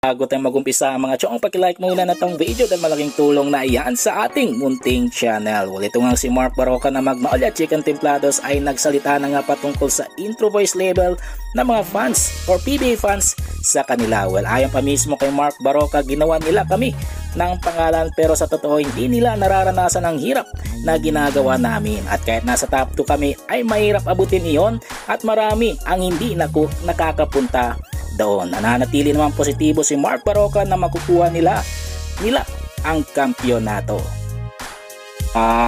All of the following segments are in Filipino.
Bago tayo mag-umpisa mga chong, paki-like muna na tong video dahil malaking tulong na iyan sa ating munting channel. Ito nga si Mark Barroca na Magnolia Chicken Templados ay nagsalita na nga patungkol sa intro voice label ng mga fans or PBA fans sa kanila. Ayon pa mismo kay Mark Barroca, ginawa nila kami ng pangalan pero sa totoo hindi nila nararanasan ang hirap na ginagawa namin. At kahit nasa top 2 kami ay mahirap abutin iyon at marami ang hindi nakakapunta doon. Nananatili naman positibo si Mark Barroca na makukuha nila ang kampyonato.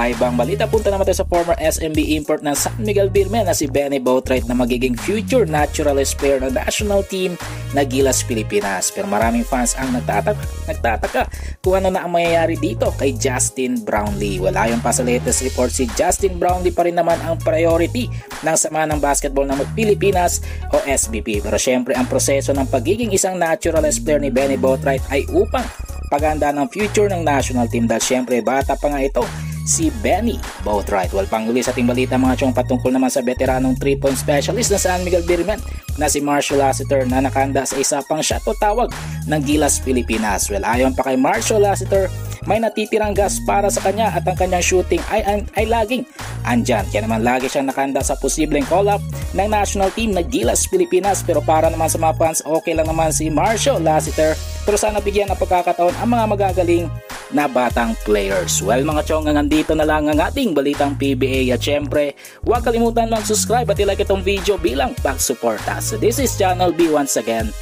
Ibang balita, punta naman tayo sa former SMB import ng San Miguel Beermen na si Benny Boatwright na magiging future naturalist player ng national team na Gilas Pilipinas. Pero maraming fans ang nagtataka kung ano na ang mangyayari dito kay Justin Brownlee. Ayon pa sa latest report, si Justin Brownlee pa rin naman ang priority ng Samahan ng Basketball ng Pilipinas o SBP. Pero syempre ang proseso ng pagiging isang naturalist player ni Benny Boatwright ay upang paganda ng future ng national team dahil syempre bata pa nga ito si Benny Boatwright. Panghuli sa ating balita mga chong, patungkol naman sa veteranong 3-point specialist na San Miguel Beermen na si Marshall Lassiter na nakahanda sa isa pang shot o tawag ng Gilas Pilipinas. Ayon pa kay Marshall Lassiter, may natitirang gas para sa kanya at ang kanyang shooting ay laging andyan. Kaya naman lagi siyang nakahanda sa posibleng call-up ng national team na Gilas Pilipinas. Pero para naman sa mga fans, okay lang naman si Marshall Lassiter, pero sana bigyan ng pagkakataon ang mga magagaling na batang players. Mga chong, nandito na lang ang ating balitang PBA at syempre huwag kalimutan mag-subscribe at i-like itong video bilang pag-suporta. So this is Channel B once again.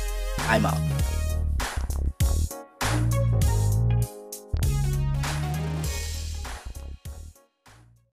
I'm out.